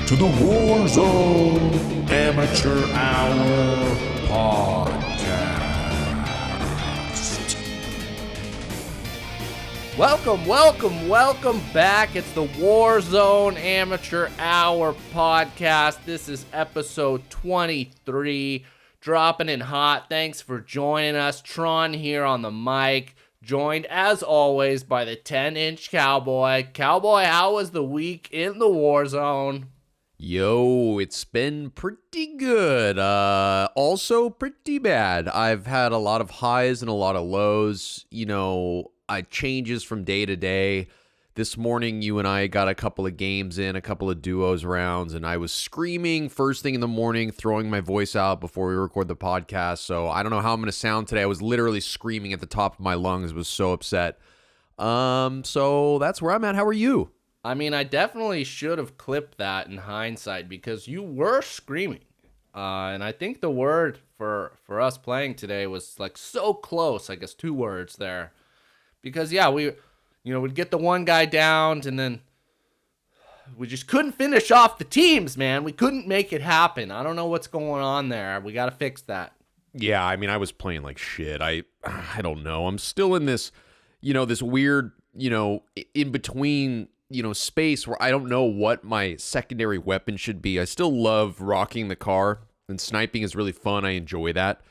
to the Warzone Amateur Hour podcast. Welcome back. It's the Warzone Amateur Hour podcast. This is episode 23, dropping in hot. Thanks for joining us. Tron here on the mic, joined as always by the 10-inch Cowboy. How was the week in the Warzone? Yo, it's been pretty good. Also pretty bad. I've had a lot of highs and a lot of lows. You know, it changes from day to day. This morning, you and I got a couple of games in, a couple of duos rounds, and I was screaming first thing in the morning, throwing my voice out before we record the podcast. So I don't know how I'm going to sound today. I was literally screaming at the top of my lungs. I was so upset. So that's where I'm at. How are you? I mean, I definitely should have clipped that in hindsight because you were screaming. And I think the word for us playing today was like so close, I guess 2 words there. Because, yeah, we'd get the one guy down and then we just couldn't finish off the teams, man. We couldn't make it happen. I don't know what's going on there. We got to fix that. Yeah, I mean, I was playing like shit. I don't know. I'm still in this, this weird, in between space where I don't know what my secondary weapon should be. I still love rocking the car, and sniping is really fun. I enjoy that.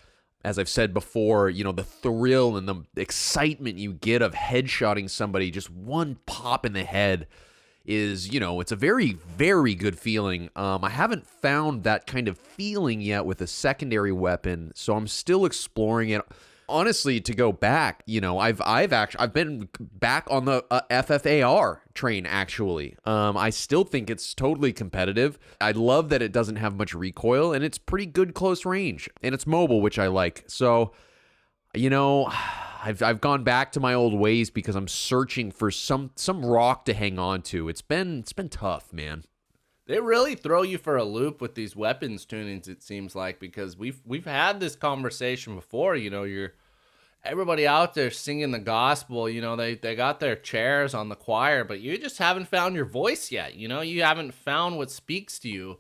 As I've said before, the thrill and the excitement you get of headshotting somebody, just one pop in the head is, it's a very, very good feeling. I haven't found that kind of feeling yet with a secondary weapon, so I'm still exploring it. Honestly, to go back, I've been back on the FFAR train, actually. I still think it's totally competitive. I love that it doesn't have much recoil, and it's pretty good close range, and it's mobile, which I like. So, I've gone back to my old ways because I'm searching for some rock to hang on to. It's been tough, man. They really throw you for a loop with these weapons tunings, it seems like, because we've had this conversation before. You're everybody out there singing the gospel. They got their chairs on the choir, but you just haven't found your voice yet. You haven't found what speaks to you.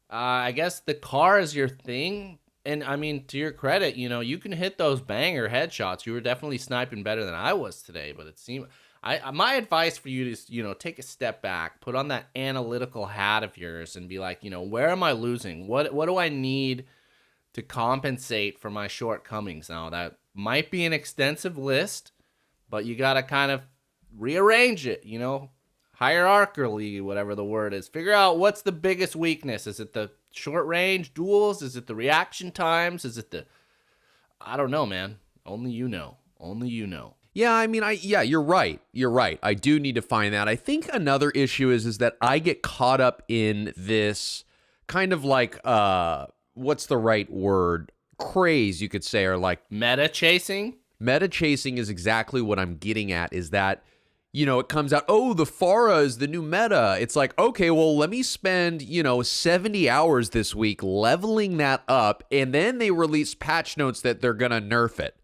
I guess the car is your thing, and I mean, to your credit, you can hit those banger headshots. You were definitely sniping better than I was today, but it seemed. My advice for you is, take a step back, put on that analytical hat of yours and be like, where am I losing? What do I need to compensate for my shortcomings? Now, that might be an extensive list, but you got to kind of rearrange it, hierarchically, whatever the word is. Figure out what's the biggest weakness. Is it the short range duels? Is it the reaction times? Is it I don't know, man. Only you know. Yeah, I mean, you're right. You're right. I do need to find that. I think another issue is that I get caught up in this kind of like, what's the right word? Craze, you could say, or like meta chasing. Meta chasing is exactly what I'm getting at. Is that it comes out, oh, the FARA is the new meta. It's like, okay, well, let me spend 70 hours this week leveling that up, and then they release patch notes that they're gonna nerf it.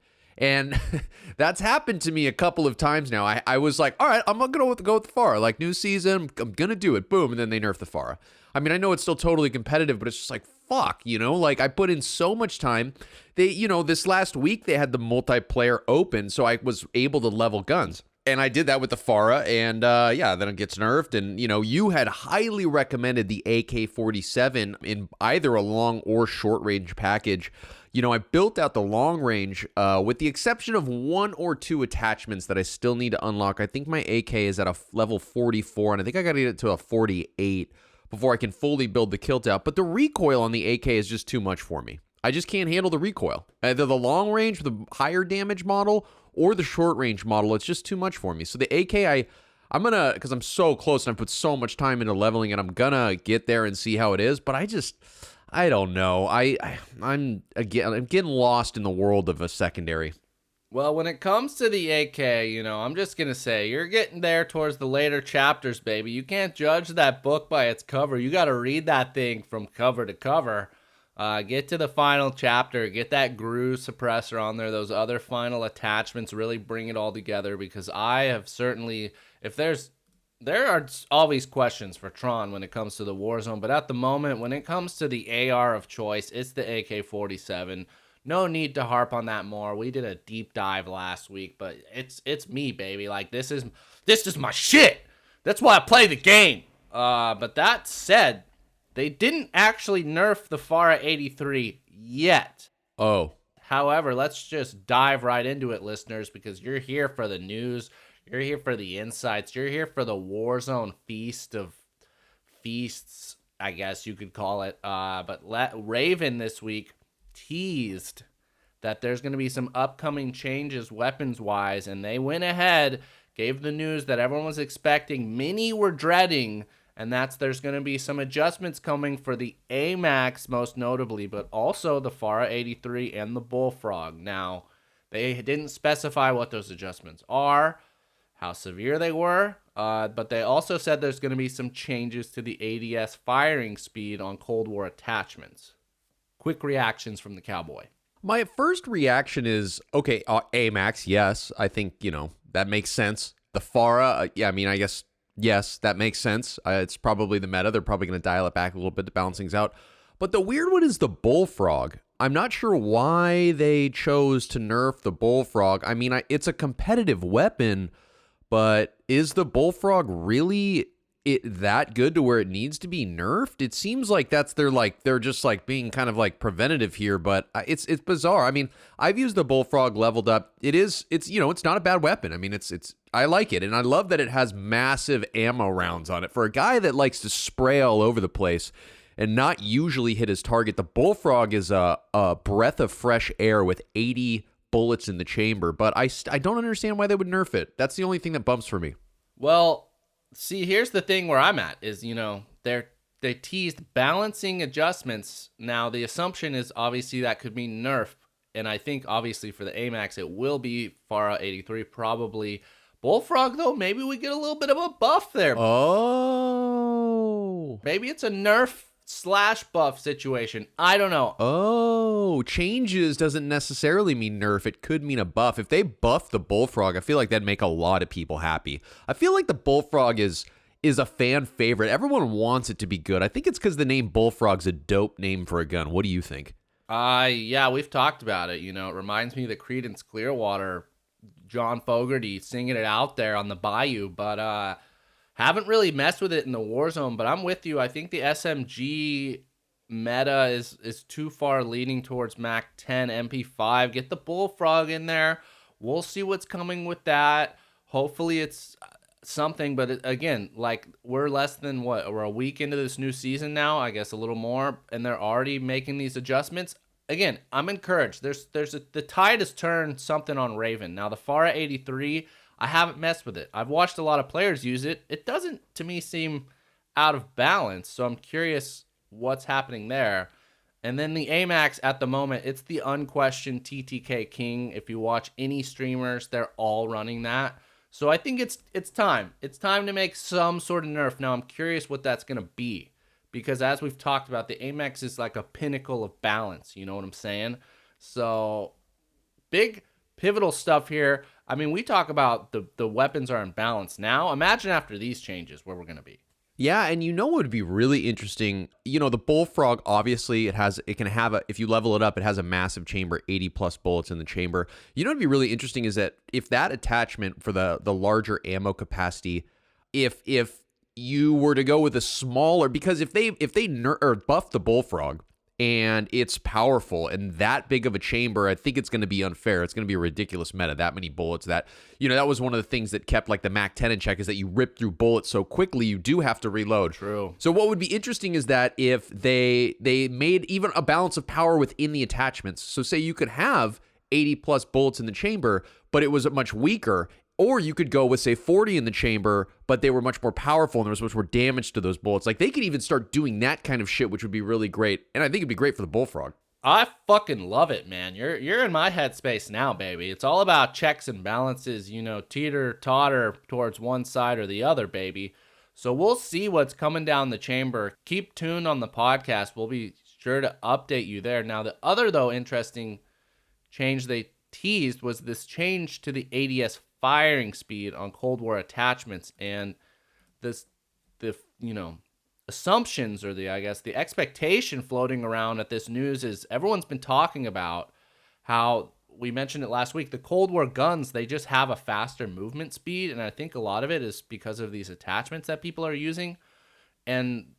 And that's happened to me a couple of times now. I was like, all right, I'm going to go with the FARA. Like, new season, I'm going to do it. Boom. And then they nerf the FARA. I mean, I know it's still totally competitive, but it's just like, fuck, like I put in so much time. They, this last week, they had the multiplayer open, so I was able to level guns. And I did that with the FARA, and then it gets nerfed. And, you had highly recommended the AK-47 in either a long or short range package. I built out the long range with the exception of 1 or 2 attachments that I still need to unlock. I think my AK is at a level 44, and I think I got to get it to a 48 before I can fully build the kilt out. But the recoil on the AK is just too much for me. I just can't handle the recoil. Either the long range, the higher damage model, or the short range model, it's just too much for me. So the AK, I'm going to, because I'm so close and I put so much time into leveling it, I'm going to get there and see how it is. But I don't know. I'm getting lost in the world of a secondary. Well, when it comes to the AK, I'm just going to say, you're getting there towards the later chapters, baby. You can't judge that book by its cover. You got to read that thing from cover to cover. Get to the final chapter, get that GRU suppressor on there, those other final attachments, really bring it all together, because I have certainly, if there's there are always questions for Tron when it comes to the Warzone, but at the moment, when it comes to the AR of choice, it's the AK-47. No need to harp on that more. We did a deep dive last week, but it's me, baby. Like, this is my shit. That's why I play the game. But that said, they didn't actually nerf the FARA 83 yet. Oh. However, let's just dive right into it, listeners, because you're here for the news. You're here for the insights. You're here for the Warzone feast of feasts, I guess you could call it. But Raven this week teased that there's going to be some upcoming changes weapons-wise, and they went ahead, gave the news that everyone was expecting, many were dreading, and that's there's going to be some adjustments coming for the AMAX most notably, but also the FARA 83 and the Bullfrog. Now, they didn't specify what those adjustments are, how severe they were, but they also said there's going to be some changes to the ADS firing speed on Cold War attachments. Quick reactions from the Cowboy. My first reaction is, okay, AMAX, yes. I think, that makes sense. The FARA, yeah, I mean, I guess, yes, that makes sense. It's probably the meta. They're probably going to dial it back a little bit to balance things out. But the weird one is the Bullfrog. I'm not sure why they chose to nerf the Bullfrog. I mean, it's a competitive weapon, but is the Bullfrog really that good to where it needs to be nerfed? It seems like they're just like being kind of like preventative here, but it's bizarre. I mean, I've used the Bullfrog leveled up. It's not a bad weapon. I mean, I like it, and I love that it has massive ammo rounds on it. For a guy that likes to spray all over the place and not usually hit his target, the Bullfrog is a breath of fresh air with 80 bullets in the chamber, but I don't understand why they would nerf it. That's the only thing that bumps for me. Well, see, here's the thing where I'm at is, they teased balancing adjustments. Now, the assumption is obviously that could mean nerf, and I think obviously for the AMAX it will be FARA 83 probably. Bullfrog, though, maybe we get a little bit of a buff there. Oh. Maybe it's a nerf/buff situation. I don't know. Oh, changes doesn't necessarily mean nerf. It could mean a buff. If they buff the Bullfrog, I feel like that'd make a lot of people happy. I feel like the Bullfrog is a fan favorite. Everyone wants it to be good. I think it's because the name Bullfrog's a dope name for a gun. What do you think? Yeah, we've talked about it. It reminds me of the Creedence Clearwater, John Fogerty singing it out there on the bayou, but haven't really messed with it in the Warzone. But I'm with you. I think the SMG meta is too far leaning towards Mac 10 MP5. Get the Bullfrog in there. We'll see what's coming with that. Hopefully it's something, but again, like, we're less than we're a week into this new season now, I guess a little more, and they're already making these adjustments. Again, I'm encouraged. The tide has turned something on Raven. Now, the FARA 83, I haven't messed with it. I've watched a lot of players use it. It doesn't, to me, seem out of balance, so I'm curious what's happening there. And then the AMAX at the moment, it's the unquestioned TTK king. If you watch any streamers, they're all running that. So I think it's time. It's time to make some sort of nerf. Now, I'm curious what that's going to be. Because as we've talked about, the AMAX is like a pinnacle of balance. You know what I'm saying? So, big pivotal stuff here. I mean, we talk about the weapons are in balance now. Imagine after these changes where we're going to be. Yeah, and what would be really interesting, the Bullfrog, obviously, if you level it up, it has a massive chamber, 80 plus bullets in the chamber. What'd be really interesting is that if that attachment for the larger ammo capacity, if you were to go with a smaller, because if they buff the Bullfrog and it's powerful and that big of a chamber, I think it's going to be unfair. It's going to be a ridiculous meta, that many bullets. That was one of the things that kept like the Mac 10 in check, is that you rip through bullets so quickly you do have to reload. True. So what would be interesting is that if they made even a balance of power within the attachments. So say you could have 80 plus bullets in the chamber, but it was much weaker. Or you could go with, say, 40 in the chamber, but they were much more powerful and there was much more damage to those bullets. Like, they could even start doing that kind of shit, which would be really great. And I think it'd be great for the Bullfrog. I fucking love it, man. You're in my headspace now, baby. It's all about checks and balances, teeter-totter towards one side or the other, baby. So we'll see what's coming down the chamber. Keep tuned on the podcast. We'll be sure to update you there. Now, the other, though, interesting change they teased was this change to the ADS firing speed on Cold War attachments, and the assumptions, or the expectation floating around at this news is everyone's been talking about how, we mentioned it last week, the Cold War guns, they just have a faster movement speed, and I think a lot of it is because of these attachments that people are using. And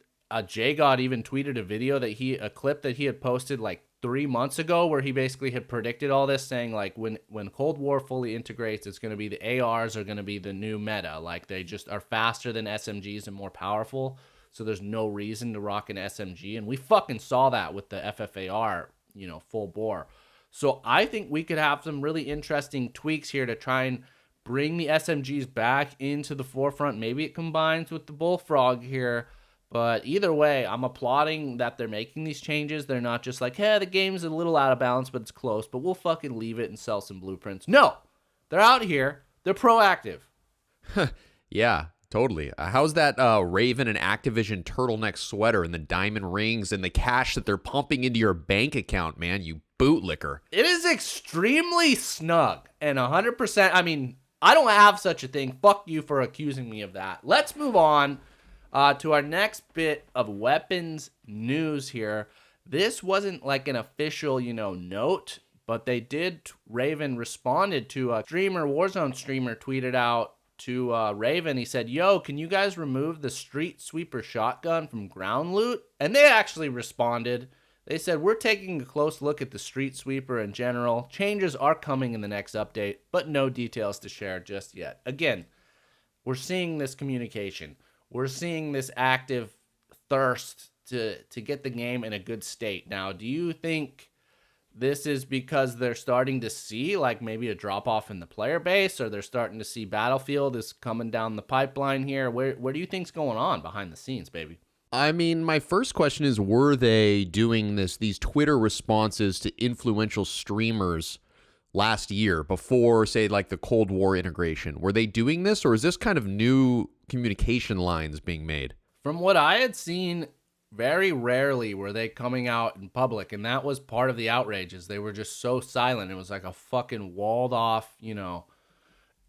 J-God even tweeted a clip that he had posted like 3 months ago, where he basically had predicted all this, saying like when Cold War fully integrates, it's going to be the ARs are going to be the new meta. Like, they just are faster than SMGs and more powerful, so there's no reason to rock an SMG. And we fucking saw that with the FFAR, full bore. So I think we could have some really interesting tweaks here to try and bring the SMGs back into the forefront. Maybe it combines with the Bullfrog here. But either way, I'm applauding that they're making these changes. They're not just like, hey, the game's a little out of balance, but it's close, but we'll fucking leave it and sell some blueprints. No! They're out here. They're proactive. Yeah, totally. How's that Raven and Activision turtleneck sweater and the diamond rings and the cash that they're pumping into your bank account, man, you bootlicker? It is extremely snug. And 100%, I mean, I don't have such a thing. Fuck you for accusing me of that. Let's move on to our next bit of weapons news here. This wasn't like an official, note, but Raven responded to a Warzone streamer tweeted out to Raven. He said, yo, can you guys remove the Street Sweeper shotgun from ground loot? And they actually responded. They said, we're taking a close look at the Street Sweeper in general. Changes are coming in the next update, but no details to share just yet. Again, we're seeing this communication. We're seeing this active thirst to get the game in a good state. Now, do you think this is because they're starting to see like maybe a drop off in the player base, or they're starting to see Battlefield is coming down the pipeline here? Where do you think's going on behind the scenes, baby? I mean, my first question is, were they doing these Twitter responses to influential streamers last year before, say, like the Cold War integration? Were they doing this, or is this kind of new communication lines being made? From what I had seen, very rarely were they coming out in public, and that was part of the outrages. They were just so silent. It was like a fucking walled off,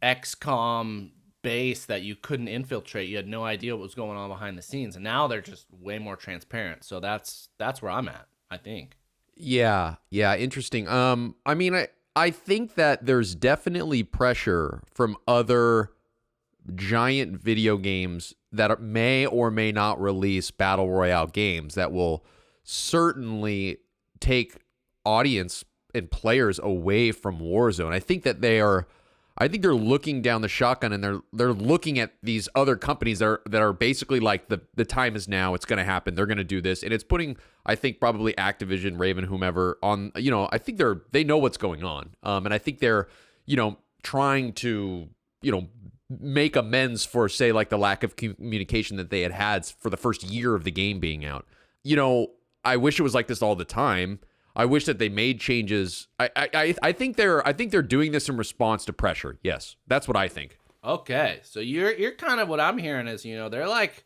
XCOM base that you couldn't infiltrate. You had no idea what was going on behind the scenes, and now they're just way more transparent. So that's where I'm at, I think. Yeah, interesting. I mean, I think that there's definitely pressure from other giant video games that may or may not release battle royale games that will certainly take audience and players away from Warzone. I think they're looking down the shotgun, and they're looking at these other companies that are basically like the time is now. It's going to happen. They're going to do this, and it's putting, I think, probably Activision, Raven, whomever on. I think they know what's going on, and I think they're trying to make amends for, say, like the lack of communication that they had for the first year of the game being out. I wish it was like this all the time. I wish that they made changes. I think they're doing this in response to pressure. Yes, that's what I think. Okay, so you're kind of, what I'm hearing is, they're like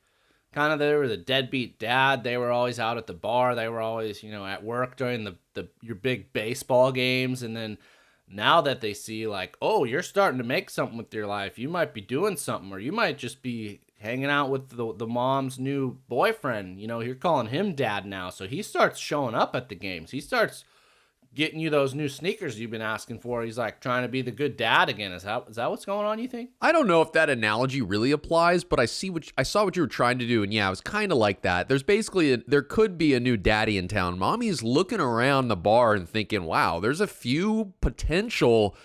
they were the deadbeat dad. They were always out at the bar. They were always at work during your big baseball games, and then now that they see like, oh, you're starting to make something with your life, you might be doing something, or you might just be hanging out with the mom's new boyfriend. You're calling him dad now. So he starts showing up at the games. He starts getting you those new sneakers you've been asking for. He's like trying to be the good dad again. Is that what's going on, you think? I don't know if that analogy really applies, but I saw what you were trying to do, and yeah, it was kind of like that. There's basically there could be a new daddy in town. Mommy's looking around the bar and thinking, wow, there's a few potential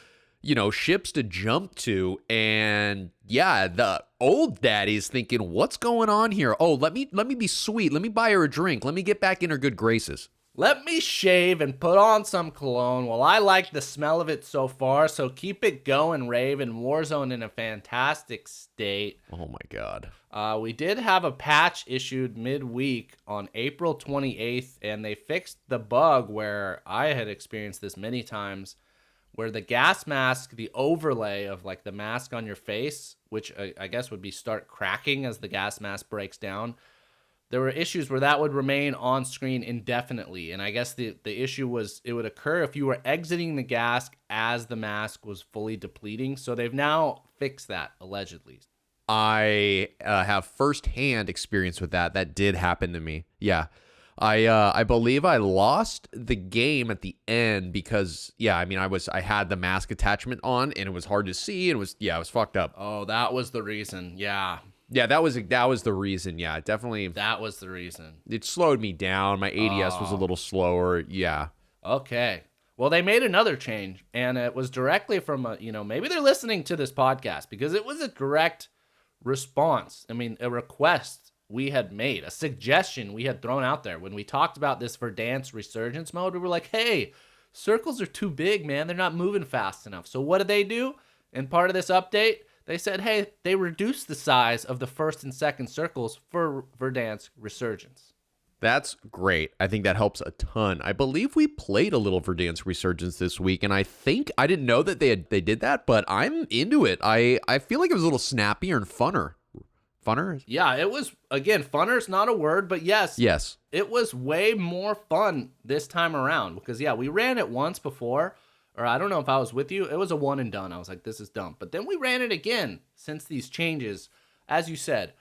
ships to jump to, and yeah, the old daddy's thinking, what's going on here? Oh, let me be sweet. Let me buy her a drink. Let me get back in her good graces. Let me shave and put on some cologne. Well, I like the smell of it so far, so keep it going, Raven. Warzone in a fantastic state. Oh my God. We did have a patch issued midweek on April 28th, and they fixed the bug where I had experienced this many times, where the gas mask, the overlay of like the mask on your face, which I guess would be start cracking as the gas mask breaks down. There were issues where that would remain on screen indefinitely. And I guess the issue was it would occur if you were exiting the gas as the mask was fully depleting. So they've now fixed that, allegedly. I have firsthand experience with that. That did happen to me. Yeah. I believe I lost the game at the end because, yeah, I mean, I had the mask attachment on and it was hard to see and it was fucked up. Oh, that was the reason. Yeah. Yeah, that was the reason. Yeah, definitely. That was the reason. It slowed me down. My ADS was a little slower. Yeah. Okay. Well, they made another change, and it was directly from, maybe they're listening to this podcast because it was a direct response. I mean, a request we had made, a suggestion we had thrown out there. When we talked about this Verdansk resurgence mode, we were like, hey, circles are too big, man. They're not moving fast enough. So what did they do? In part of this update, they said, hey, they reduced the size of the first and second circles for Verdansk resurgence. That's great. I think that helps a ton. I believe we played a little Verdansk Resurgence this week, and I think I didn't know that they did that, but I'm into it. I feel like it was a little snappier and funner. Funner? Yeah, it was, again, funner is not a word, but yes. Yes. It was way more fun this time around because, yeah, we ran it once before, or I don't know if I was with you. It was a one and done. I was like, this is dumb. But then we ran it again since these changes. As you said,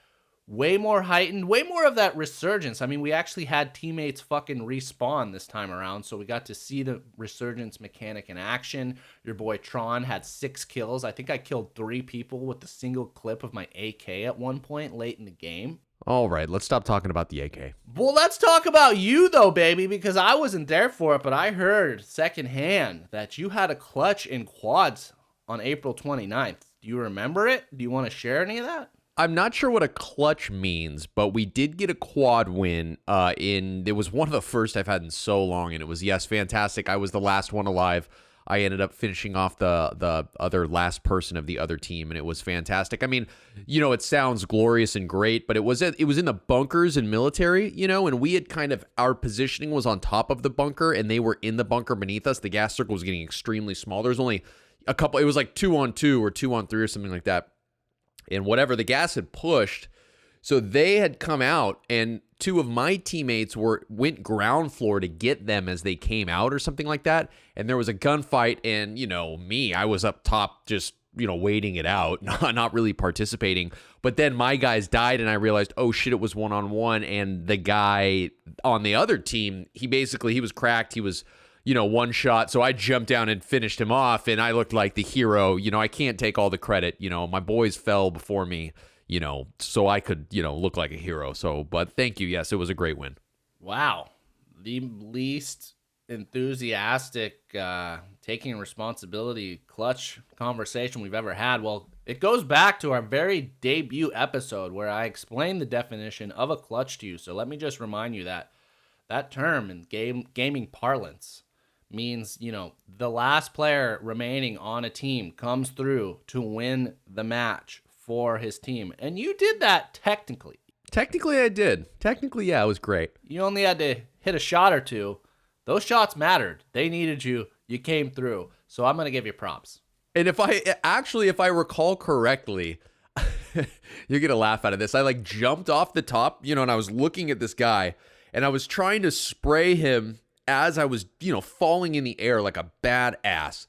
way more heightened, way more of that resurgence. I mean, we actually had teammates fucking respawn this time around, so we got to see the resurgence mechanic in action. Your boy Tron had 6 kills. I think I killed 3 people with the single clip of my AK at one point late in the game. All right, let's stop talking about the AK. Well, let's talk about you, though, baby, because I wasn't there for it, but I heard secondhand that you had a clutch in quads on April 29th. Do you remember it? Do you want to share any of that? I'm not sure what a clutch means, but we did get a quad win it was one of the first I've had in so long, and it was, yes, fantastic. I was the last one alive. I ended up finishing off the other last person of the other team, and it was fantastic. I mean, it sounds glorious and great, but it was in the bunkers and military, and we had our positioning was on top of the bunker, and they were in the bunker beneath us. The gas circle was getting extremely small. There's only a couple, it was like 2-on-2 or 2-on-3 or something like that. And whatever, the gas had pushed, so they had come out, and 2 of my teammates went ground floor to get them as they came out or something like that, and there was a gunfight, and, I was up top just, waiting it out, not really participating, but then my guys died, and I realized, oh shit, it was 1-on-1, and the guy on the other team, he was cracked, he was one shot. So I jumped down and finished him off, and I looked like the hero. I can't take all the credit. My boys fell before me, so I could, look like a hero. So, but thank you. Yes, it was a great win. Wow. The least enthusiastic, taking responsibility, clutch conversation we've ever had. Well, it goes back to our very debut episode where I explained the definition of a clutch to you. So let me just remind you that term in gaming parlance means, the last player remaining on a team comes through to win the match for his team. And you did that technically. Technically, I did. Technically, yeah, it was great. You only had to hit a shot or 2. Those shots mattered. They needed you. You came through. So I'm going to give you props. And if I recall correctly, you're going to laugh out of this. I jumped off the top, and I was looking at this guy, and I was trying to spray him as I was, falling in the air like a badass.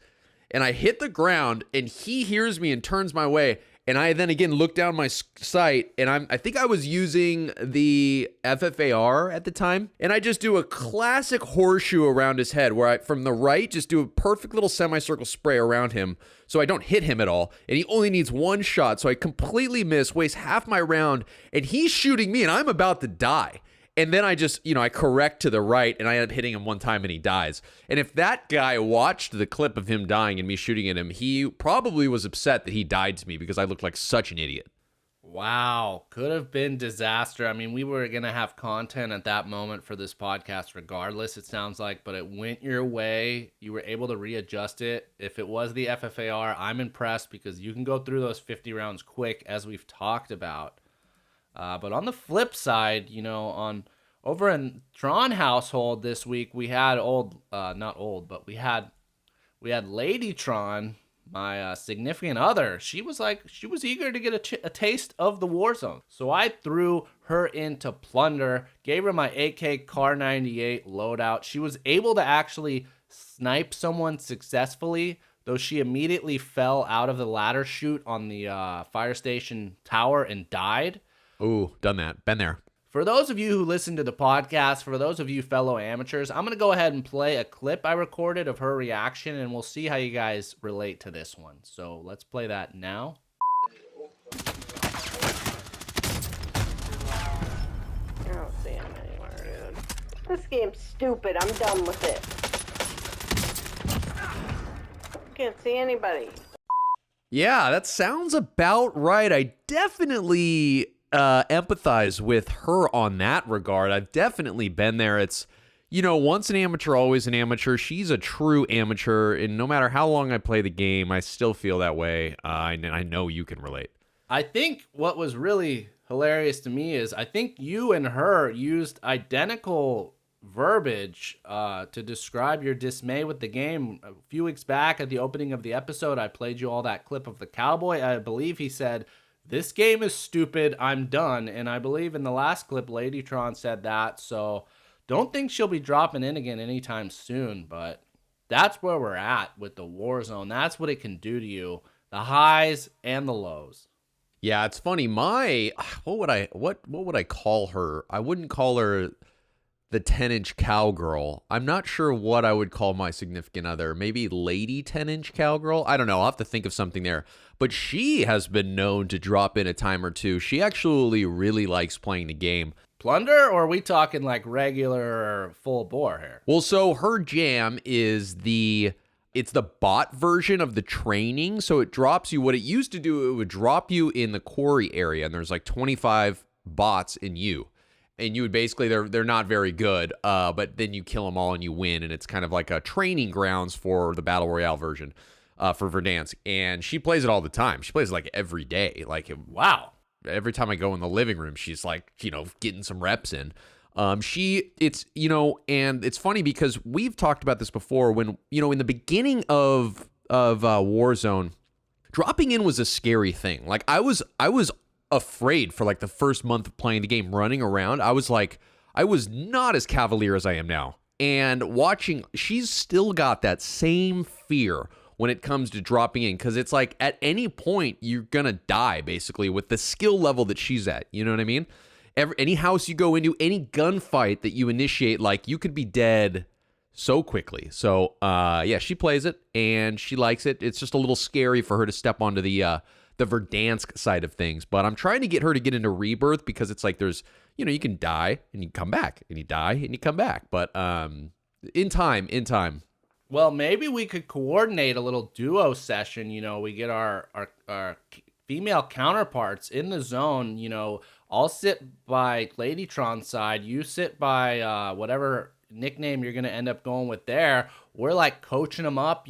And I hit the ground, and he hears me and turns my way. And I then again look down my sight, and I think I was using the FARA at the time. And I just do a classic horseshoe around his head where I, from the right, just do a perfect little semicircle spray around him so I don't hit him at all. And he only needs 1 shot. So I completely miss, waste half my round, and he's shooting me, and I'm about to die. And then I just, I correct to the right, and I end up hitting him 1 time, and he dies. And if that guy watched the clip of him dying and me shooting at him, he probably was upset that he died to me because I looked like such an idiot. Wow. Could have been disaster. I mean, we were going to have content at that moment for this podcast regardless, it sounds like, but it went your way. You were able to readjust it. If it was the FFAR, I'm impressed because you can go through those 50 rounds quick, as we've talked about. But on the flip side, over in Tron household this week, we had we had Lady Tron, my significant other. She was eager to get a taste of the Warzone. So I threw her into Plunder, gave her my AK Kar 98 loadout. She was able to actually snipe someone successfully though she immediately fell out of the ladder chute on the fire station tower and died. Ooh, done that. Been there. For those of you who listen to the podcast, for those of you fellow amateurs, I'm going to go ahead and play a clip I recorded of her reaction, and we'll see how you guys relate to this one. So let's play that now. I don't see him anywhere, dude. This game's stupid. I'm done with it. I can't see anybody. Yeah, that sounds about right. I definitely empathize with her on that regard. I've definitely been there. It's, once an amateur, always an amateur. She's a true amateur, and no matter how long I play the game, I still feel that way. I know you can relate. I think what was really hilarious to me is I think you and her used identical verbiage to describe your dismay with the game. A few weeks back at the opening of the episode, I played you all that clip of the cowboy. I believe he said, "This game is stupid, I'm done." And I believe in the last clip, Lady Tron said that. So don't think she'll be dropping in again anytime soon. But that's where we're at with the Warzone. That's what it can do to you. The highs and the lows. Yeah, it's funny. What would I call her? I wouldn't call her the 10-inch cowgirl. I'm not sure what I would call my significant other. Maybe Lady 10-inch cowgirl? I don't know. I'll have to think of something there. But she has been known to drop in a time or two. She actually really likes playing the game. Plunder, or are we talking like regular full bore here? Well, so her jam is it's the bot version of the training. So it drops you. What it used to do, it would drop you in the quarry area, and there's like 25 bots in you. And you would basically, they're not very good, but then you kill them all and you win. And it's kind of like a training grounds for the Battle Royale version for Verdansk. And she plays it all the time. She plays it like every day. Like, wow. Every time I go in the living room, she's like, getting some reps in. And it's funny because we've talked about this before when, in the beginning of Warzone, dropping in was a scary thing. Like I was afraid for like the first month of playing the game, running around. I was not as cavalier as I am now. And watching, she's still got that same fear when it comes to dropping in, because it's like at any point you're gonna die basically with the skill level that she's at. You know what I mean? Any house you go into, any gunfight that you initiate, like you could be dead so quickly. So yeah, she plays it and she likes it. It's just a little scary for her to step onto the Verdansk side of things. But I'm trying to get her to get into Rebirth, because it's like there's, you can die and you come back, and you die and you come back. But in time. Well, maybe we could coordinate a little duo session. We get our female counterparts in the zone. I'll sit by Ladytron's side. You sit by whatever nickname you're going to end up going with there. We're like coaching them up.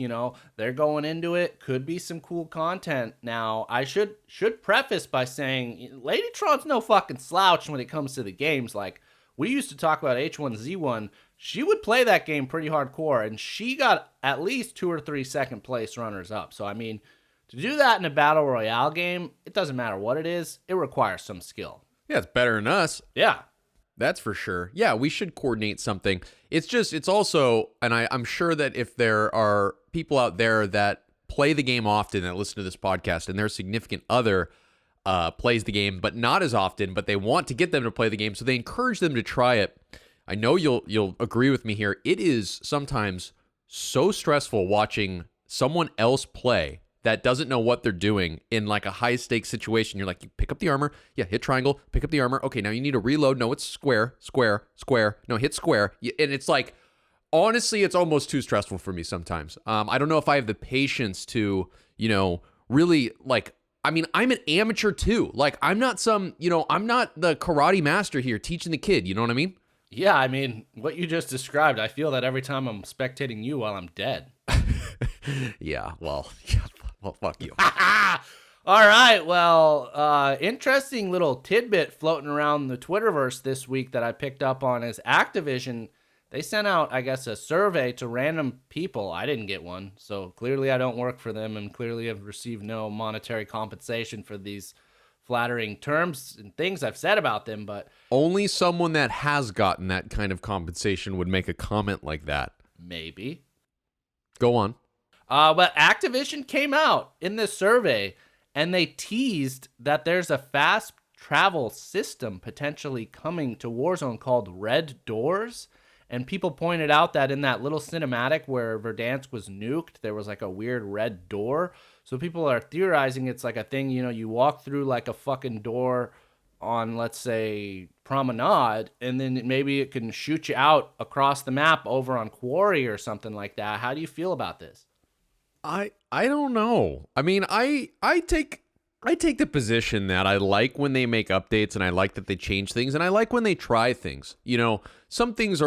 They're going into it. Could be some cool content. Now, I should preface by saying Ladytron's no fucking slouch when it comes to the games. Like, we used to talk about H1Z1. She would play that game pretty hardcore, and she got at least 2 or 3 second place runners up. So, I mean, to do that in a Battle Royale game, it doesn't matter what it is. It requires some skill. Yeah, it's better than us. Yeah. That's for sure. Yeah, we should coordinate something. It's also, and I'm sure that if there are people out there that play the game often that listen to this podcast, and their significant other plays the game, but not as often, but they want to get them to play the game, so they encourage them to try it. I know you'll agree with me here. It is sometimes so stressful watching someone else play that doesn't know what they're doing in like a high stakes situation. You're like, you pick up the armor. Yeah, hit triangle, pick up the armor. Okay, now you need to reload. No, it's square. No, hit square. And it's like, honestly, it's almost too stressful for me sometimes. I don't know if I have the patience to, really like, I mean, I'm an amateur too. Like, I'm not I'm not the karate master here teaching the kid. You know what I mean? Yeah, I mean, what you just described, I feel that every time I'm spectating you while I'm dead. Yeah, well, fuck you. All right, well, interesting little tidbit floating around the Twitterverse this week that I picked up on is Activision. They sent out, I guess, a survey to random people. I didn't get one, so clearly I don't work for them, and clearly have received no monetary compensation for these flattering terms and things I've said about them. But only someone that has gotten that kind of compensation would make a comment like that. Maybe. Go on. But Activision came out in this survey and they teased that there's a fast travel system potentially coming to Warzone called Red Doors. And people pointed out that in that little cinematic where Verdansk was nuked, there was like a weird red door. So people are theorizing it's like a thing, you know, you walk through like a fucking door on, let's say, Promenade, and then maybe it can shoot you out across the map over on Quarry or something like that. How do you feel about this? I don't know. I mean, I take the position that I like when they make updates, and I like that they change things, and I like when they try things. You know, some things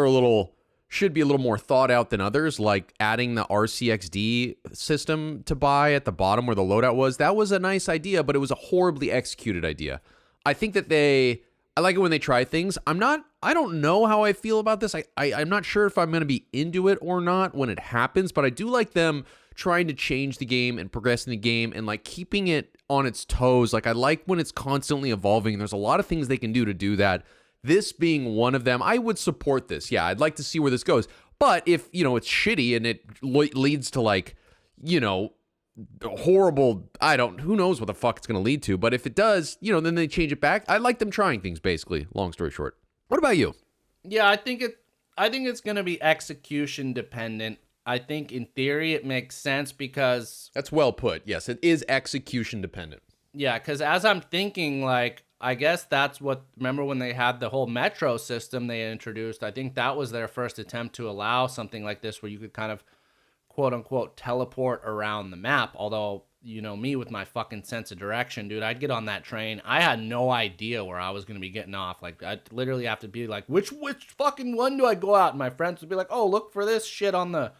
should be a little more thought out than others, like adding the RCXD system to buy at the bottom where the loadout was. That was a nice idea, but it was a horribly executed idea. I think that I like it when they try things. I don't know how I feel about this. I'm not sure if I'm going to be into it or not when it happens, but I do like them trying to change the game and progressing the game and like keeping it on its toes. Like I like when it's constantly evolving. There's a lot of things they can do to do that. This being one of them, I would support this. Yeah, I'd like to see where this goes. But if, you know, it's shitty and it leads to like, you know, horrible, who knows what the fuck it's going to lead to. But if it does, you know, then they change it back. I like them trying things, basically. Long story short. What about you? Yeah, I think it's going to be execution dependent. I think in theory it makes sense because... That's well put. Yes, it is execution dependent. Yeah, because as I'm thinking, like, I guess that's what... Remember when they had the whole Metro system they introduced? I think that was their first attempt to allow something like this where you could kind of, quote-unquote, teleport around the map. Although, you know, me with my fucking sense of direction, dude, I'd get on that train. I had no idea where I was going to be getting off. Like, I'd literally have to be like, which fucking one do I go out? And my friends would be like, oh, look for this shit on the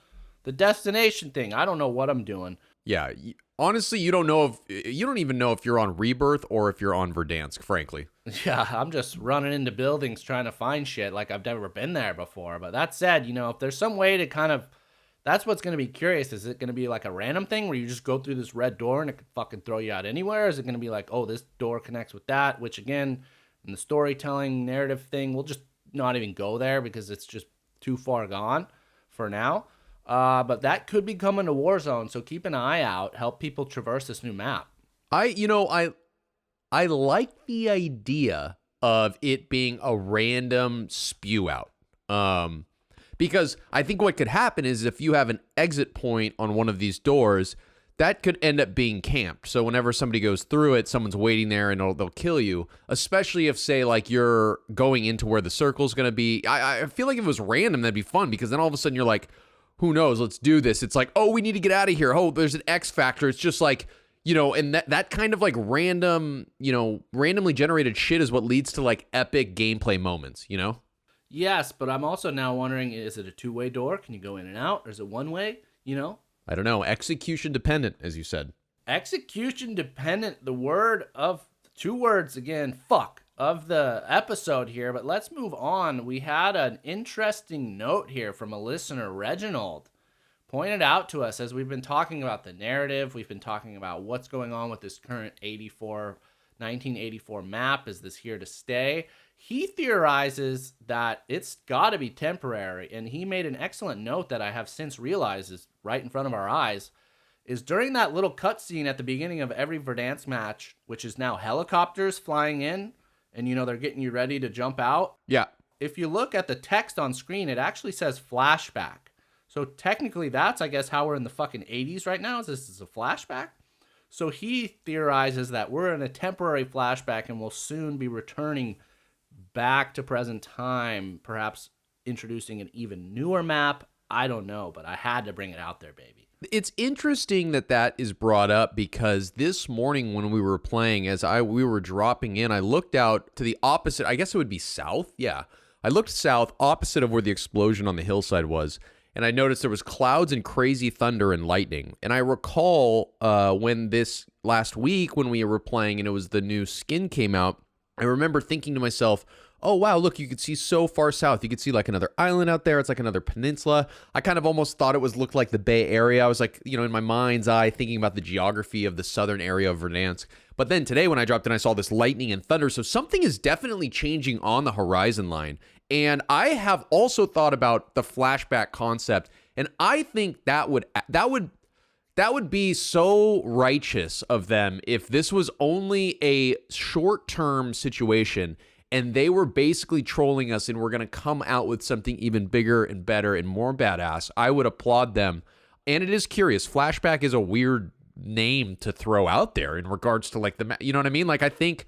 destination thing. I don't know what I'm doing. Yeah, honestly, you don't even know if you're on Rebirth or if you're on Verdansk, frankly. Yeah, I'm just running into buildings trying to find shit like I've never been there before. But that said, you know, if there's some way to kind of, that's what's going to be curious. Is it going to be like a random thing where you just go through this red door and it could fucking throw you out anywhere? Is it going to be like, oh, this door connects with that, which again, in the storytelling narrative thing, we'll just not even go there because it's just too far gone for now. But that could be coming to Warzone, so keep an eye out. Help people traverse this new map. I like the idea of it being a random spew out. Because I think what could happen is if you have an exit point on one of these doors, that could end up being camped. So whenever somebody goes through it, someone's waiting there and they'll kill you, especially if, say, like you're going into where the circle's going to be. I feel like if it was random, that'd be fun because then all of a sudden you're like, who knows? Let's do this. It's like, oh, we need to get out of here. Oh, there's an X factor. It's just like, you know, and that kind of like random, you know, randomly generated shit is what leads to like epic gameplay moments, you know? Yes, but I'm also now wondering, is it a two-way door? Can you go in and out? Or is it one way? You know? I don't know. Execution dependent, as you said. Execution dependent. The word of, 2 words again, fuck, of the episode here. But let's move on. We had an interesting note here from a listener, Reginald. Pointed out to us as we've been talking about the narrative. We've been talking about what's going on with this current 1984 map. Is this here to stay? He theorizes that it's got to be temporary, and he made an excellent note that I have since realized is right in front of our eyes, is during that little cutscene at the beginning of every Verdansk match, which is now helicopters flying in, and, you know, they're getting you ready to jump out. Yeah. If you look at the text on screen, it actually says flashback. So technically that's, I guess, how we're in the fucking 80s right now. Is this is a flashback? So he theorizes that we're in a temporary flashback and will soon be returning back to present time, perhaps introducing an even newer map. I don't know, but I had to bring it out there, baby. It's interesting that is brought up because this morning when we were playing, we were dropping in, I looked out to the opposite, I guess it would be south. Yeah. I looked south, opposite of where the explosion on the hillside was, and I noticed there was clouds and crazy thunder and lightning. And I recall when this last week when we were playing and it was the new skin came out, I remember thinking to myself, oh, wow, look, you could see so far south. You could see like another island out there. It's like another peninsula. I kind of almost thought it looked like the Bay Area. I was like, you know, in my mind's eye, thinking about the geography of the southern area of Verdansk. But then today when I dropped in, I saw this lightning and thunder. So something is definitely changing on the horizon line. And I have also thought about the flashback concept. And I think that would that would be so righteous of them if this was only a short-term situation and they were basically trolling us and we're going to come out with something even bigger and better and more badass. I would applaud them. And it is curious. Flashback is a weird name to throw out there in regards to like you know what I mean? Like I think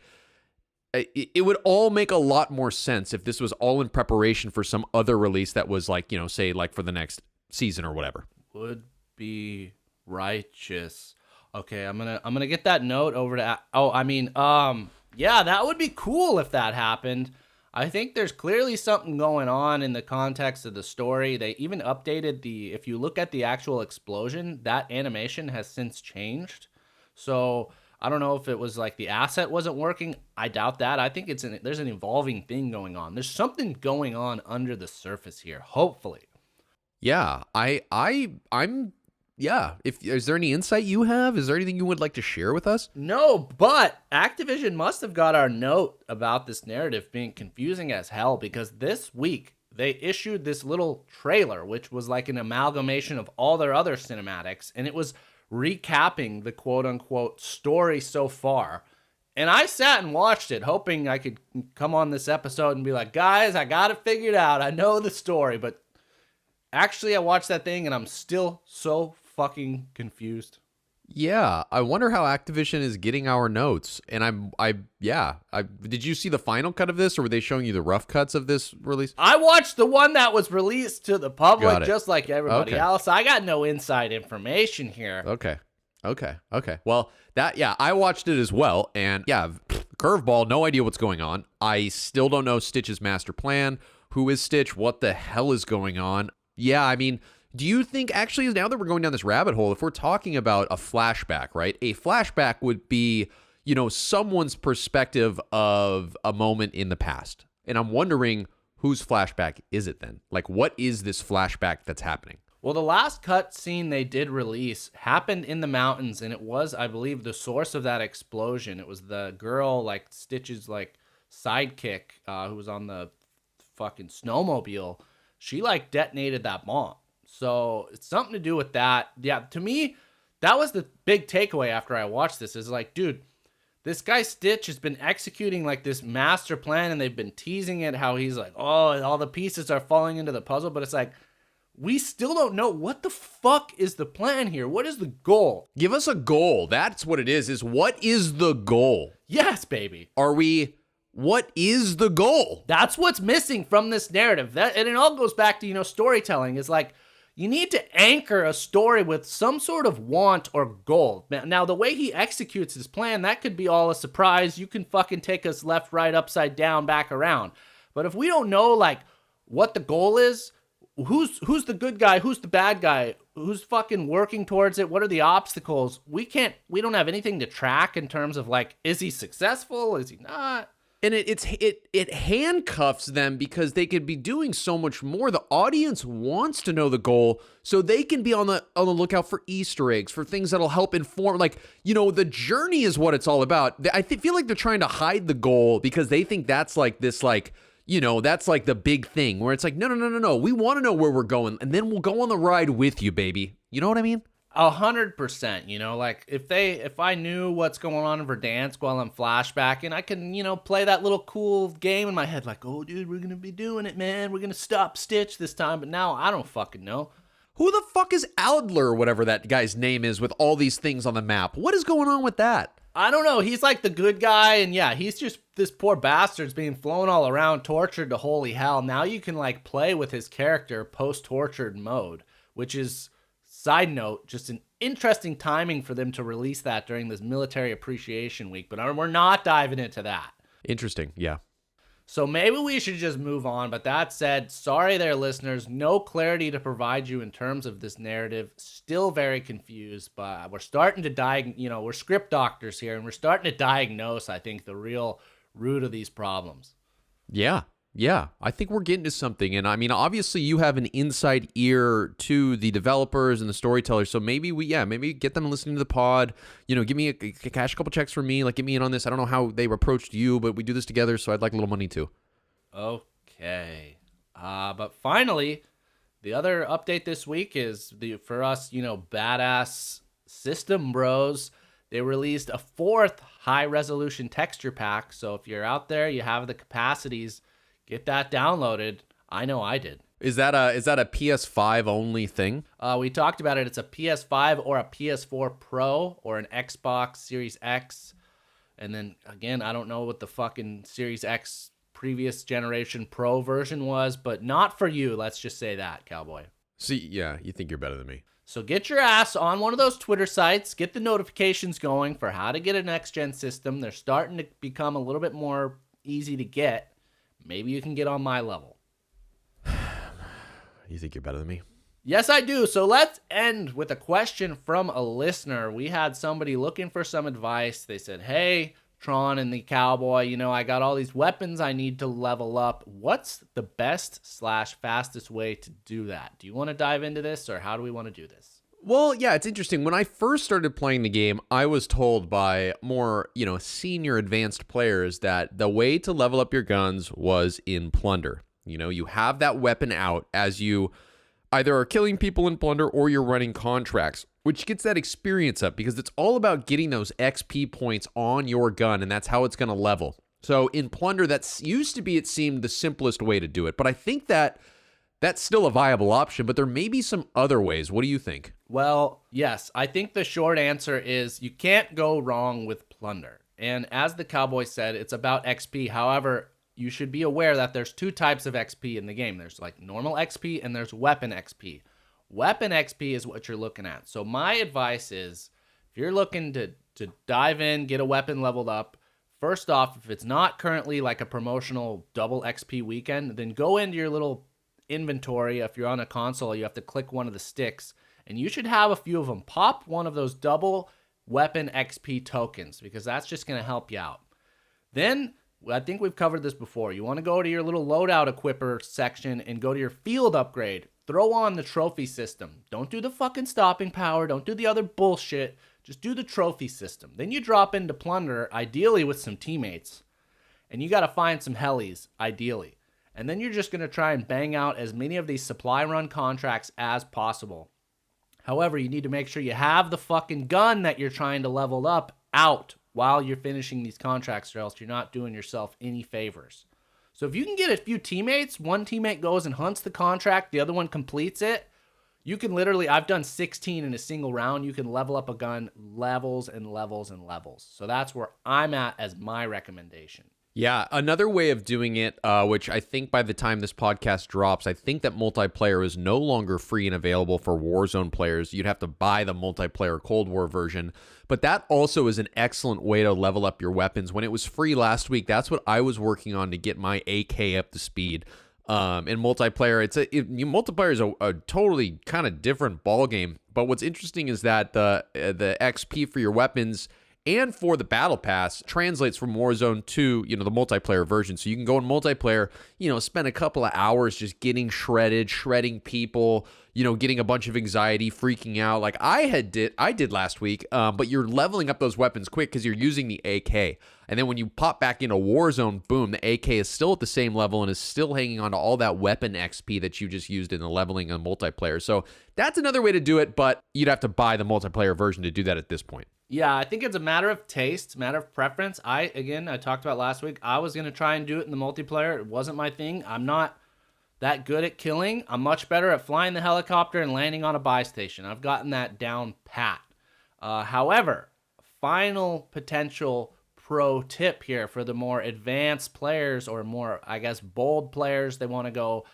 it would all make a lot more sense if this was all in preparation for some other release that was like, you know, say like for the next season or whatever. Would be righteous. Okay, I'm gonna get that note over to. Yeah, that would be cool if that happened. I think there's clearly something going on in the context of the story. They even updated if you look at the actual explosion, that animation has since changed. So I don't know if it was like the asset wasn't working. I doubt that. I think there's an evolving thing going on. There's something going on under the surface here, hopefully. Yeah, I'm yeah. Is there any insight you have? Is there anything you would like to share with us? No, but Activision must have got our note about this narrative being confusing as hell, because this week they issued this little trailer, which was like an amalgamation of all their other cinematics, and it was recapping the quote-unquote story so far. And I sat and watched it, hoping I could come on this episode and be like, guys, I got it figured out. I know the story, but actually I watched that thing and I'm still so fucking confused. Yeah, I wonder how Activision is getting our notes. And did you see the final cut of this, or were they showing you the rough cuts of this release? I watched the one that was released to the public, just like everybody Okay. else. I got no inside information here. Okay. Well, I watched it as well, and yeah, curveball, no idea what's going on. I still don't know Stitch's master plan. Who is Stitch? What the hell is going on? Yeah, I mean, do you think, actually, now that we're going down this rabbit hole, if we're talking about a flashback, right? A flashback would be, you know, someone's perspective of a moment in the past. And I'm wondering, whose flashback is it then? Like, what is this flashback that's happening? Well, the last cut scene they did release happened in the mountains, and it was, I believe, the source of that explosion. It was the girl, like, Stitch's, like, sidekick, who was on the fucking snowmobile. She, like, detonated that bomb. So it's something to do with that. Yeah, to me, that was the big takeaway after I watched this, is like, dude, this guy Stitch has been executing like this master plan, and they've been teasing it, how he's like, oh, all the pieces are falling into the puzzle. But it's like, we still don't know what the fuck is the plan here. What is the goal? Give us a goal. That's what it is what is the goal? Yes, baby. What is the goal? That's what's missing from this narrative. And it all goes back to, storytelling. It's like, you need to anchor a story with some sort of want or goal. Now, the way he executes his plan, that could be all a surprise. You can fucking take us left, right, upside down, back around. But if we don't know, like, what the goal is, who's the good guy, who's the bad guy, who's fucking working towards it, what are the obstacles, we don't have anything to track in terms of, like, is he successful, is he not? And it handcuffs them because they could be doing so much more. The audience wants to know the goal, so they can be on the lookout for Easter eggs, for things that'll help inform. Like, the journey is what it's all about. I feel like they're trying to hide the goal because they think that's like this, like, that's like the big thing where it's like, no. We want to know where we're going, and then we'll go on the ride with you, baby. You know what I mean? 100%, like if I knew what's going on in Verdansk while I'm flashbacking, I can, play that little cool game in my head, like, oh dude, we're gonna be doing it, man, we're gonna stop Stitch this time. But now I don't fucking know. Who the fuck is Adler, or whatever that guy's name is, with all these things on the map? What is going on with that? I don't know. He's like the good guy, and yeah, he's just this poor bastard's being flown all around, tortured to holy hell. Now you can like play with his character post-tortured mode, which is, side note, just an interesting timing for them to release that during this military appreciation week, but we're not diving into that. Interesting, yeah. So maybe we should just move on. But that said, sorry there, listeners. No clarity to provide you in terms of this narrative. Still very confused, but we're starting to we're script doctors here, and we're starting to diagnose, I think, the real root of these problems. Yeah, I think we're getting to something. And I mean, obviously you have an inside ear to the developers and the storytellers. So maybe maybe get them listening to the pod, give me cash a couple checks for me, like get me in on this. I don't know how they approached you, but we do this together. So I'd like a little money too. Okay. But finally, the other update this week is for us, badass system bros. They released a 4th high-resolution texture pack, so if you're out there, you have the capacities, get that downloaded. I know I did. Is that a PS5 only thing? We talked about it. It's a PS5 or a PS4 Pro or an Xbox Series X. And then, again, I don't know what the fucking Series X previous generation Pro version was, but not for you. Let's just say that, Cowboy. See, yeah, you think you're better than me. So get your ass on one of those Twitter sites, get the notifications going for how to get a next-gen system. They're starting to become a little bit more easy to get. Maybe you can get on my level. You think you're better than me? Yes, I do. So let's end with a question from a listener. We had somebody looking for some advice. They said, hey, Tron and the Cowboy, you know, I got all these weapons I need to level up. What's the best/fastest way to do that? Do you want to dive into this, or how do we want to do this? Well, yeah, it's interesting. When I first started playing the game, I was told by more, senior advanced players that the way to level up your guns was in Plunder. You have that weapon out as you either are killing people in Plunder or you're running contracts, which gets that experience up because it's all about getting those XP points on your gun, and that's how it's going to level. So in Plunder, that used to be, it seemed, the simplest way to do it. But I think that that's still a viable option, but there may be some other ways. What do you think? Well, yes, I think the short answer is you can't go wrong with Plunder. And as the Cowboy said, it's about XP. However, you should be aware that there's 2 types of XP in the game. There's like normal XP and there's weapon XP. Weapon XP is what you're looking at. So my advice is, if you're looking to dive in, get a weapon leveled up, first off, if it's not currently like a promotional double XP weekend, then go into your little inventory. If you're on a console, you have to click one of the sticks, and you should have a few of them. Pop one of those double weapon XP tokens, because that's just going to help you out. Then, I think we've covered this before. You want to go to your little loadout equipper section and go to your field upgrade. Throw on the trophy system. Don't do the fucking stopping power. Don't do the other bullshit. Just do the trophy system. Then you drop into Plunder, ideally with some teammates. And you got to find some helis, ideally. And then you're just going to try and bang out as many of these supply run contracts as possible. However, you need to make sure you have the fucking gun that you're trying to level up out while you're finishing these contracts, or else you're not doing yourself any favors. So if you can get a few teammates, one teammate goes and hunts the contract, the other one completes it, you can literally, I've done 16 in a single round, you can level up a gun levels and levels and levels. So that's where I'm at as my recommendation. Yeah, another way of doing it, which I think by the time this podcast drops, I think that multiplayer is no longer free and available for Warzone players. You'd have to buy the multiplayer Cold War version. But that also is an excellent way to level up your weapons. When it was free last week, that's what I was working on to get my AK up to speed. In multiplayer, multiplayer is a totally kind of different ball game. But what's interesting is that the XP for your weapons and for the battle pass translates from Warzone to, the multiplayer version. So you can go in multiplayer, spend a couple of hours just getting shredding people, getting a bunch of anxiety, freaking out like I did last week. But you're leveling up those weapons quick because you're using the AK. And then when you pop back into Warzone, boom, the AK is still at the same level and is still hanging on to all that weapon XP that you just used in the leveling on multiplayer. So that's another way to do it, but you'd have to buy the multiplayer version to do that at this point. Yeah, I think it's a matter of taste, matter of preference. I talked about last week, I was going to try and do it in the multiplayer. It wasn't my thing. I'm not that good at killing. I'm much better at flying the helicopter and landing on a buy station. I've gotten that down pat. However, final potential pro tip here for the more advanced players or more, I guess, bold players. They want to go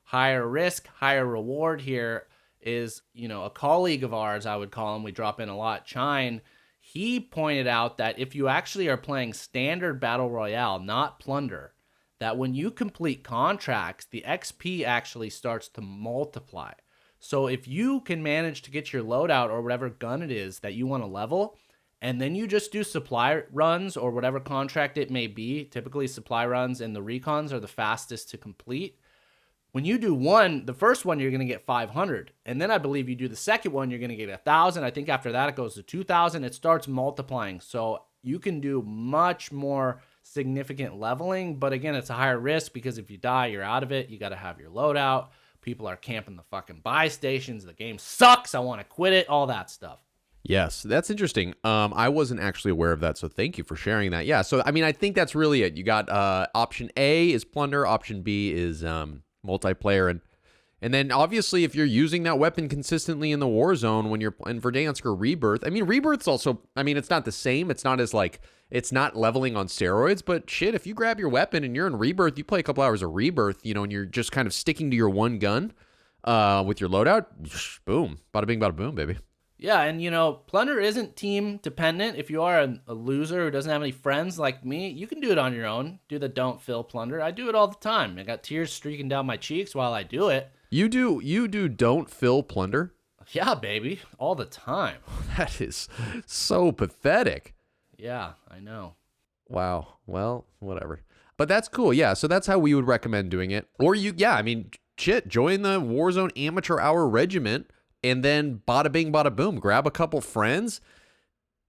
higher risk, higher reward here is, a colleague of ours, I would call him, we drop in a lot, Chine. He pointed out that if you actually are playing standard battle royale, not Plunder, that when you complete contracts, the XP actually starts to multiply. So if you can manage to get your loadout or whatever gun it is that you want to level, and then you just do supply runs or whatever contract it may be, typically supply runs and the recons are the fastest to complete. When you do one, the first one, you're going to get 500. And then I believe you do the second one, you're going to get 1,000. I think after that, it goes to 2,000. It starts multiplying. So you can do much more significant leveling. But again, it's a higher risk because if you die, you're out of it. You got to have your loadout. People are camping the fucking buy stations. The game sucks. I want to quit it. All that stuff. Yes, that's interesting. I wasn't actually aware of that, so thank you for sharing that. Yeah, so I mean, I think that's really it. You got option A is plunder, option B is multiplayer, and then obviously if you're using that weapon consistently in the Warzone when you're in Verdansk or Rebirth, I mean, Rebirth's also, I mean, it's not the same. It's not as like, it's not leveling on steroids, but shit, if you grab your weapon and you're in Rebirth, you play a couple hours of Rebirth, you know, and you're just kind of sticking to your one gun with your loadout, boom, bada bing, bada boom, baby. Yeah, and you know, plunder isn't team dependent. If you are a loser who doesn't have any friends like me, you can do it on your own. Do the don't fill plunder. I do it all the time. I got tears streaking down my cheeks while I do it. You do don't fill plunder? Yeah, baby, all the time. That is so pathetic. Yeah, I know. Wow. Well, whatever. But that's cool. Yeah, so that's how we would recommend doing it. Or I mean, shit, join the Warzone Amateur Hour Regiment. And then bada bing, bada boom, grab a couple friends,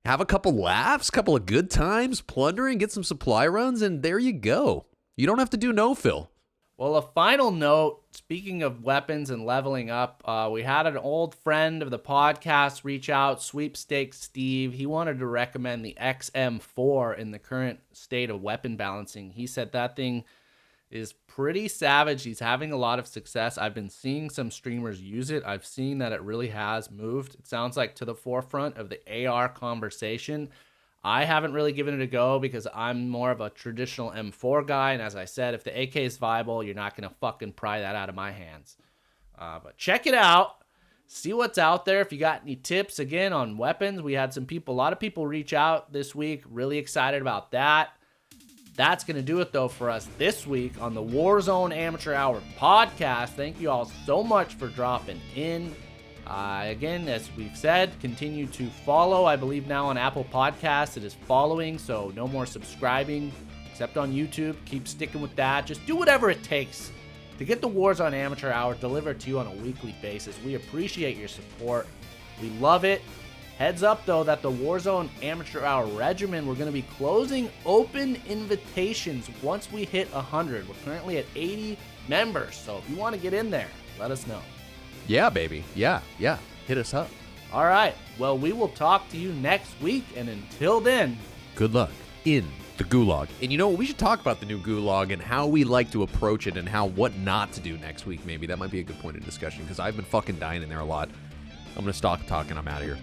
have a couple laughs, couple of good times, plundering, get some supply runs, and there you go. You don't have to do no fill. Well, a final note, speaking of weapons and leveling up, we had an old friend of the podcast reach out, Sweepstakes Steve. He wanted to recommend the XM4 in the current state of weapon balancing. He said that thing is pretty savage. He's having a lot of success. I've been seeing some streamers use it. I've seen that it really has moved. It sounds like to the forefront of the AR conversation. I haven't really given it a go because I'm more of a traditional M4 guy. And as I said, if the AK is viable, you're not going to fucking pry that out of my hands. But check it out. See what's out there. If you got any tips, again, on weapons, we had a lot of people reach out this week. Really excited about that. That's going to do it, though, for us this week on the Warzone Amateur Hour podcast. Thank you all so much for dropping in. Again, as we've said, continue to follow. I believe now on Apple Podcasts it is following, so no more subscribing, except on YouTube. Keep sticking with that. Just do whatever it takes to get the Warzone Amateur Hour delivered to you on a weekly basis. We appreciate your support. We love it. Heads up, though, that the Warzone Amateur Hour Regimen, we're going to be closing open invitations once we hit 100. We're currently at 80 members, so if you want to get in there, let us know. Yeah, baby. Yeah. Hit us up. All right. Well, we will talk to you next week, and until then, good luck in the gulag. And you know what? We should talk about the new gulag and how we like to approach it and what not to do next week, maybe. That might be a good point of discussion because I've been fucking dying in there a lot. I'm going to stop talking. I'm out of here.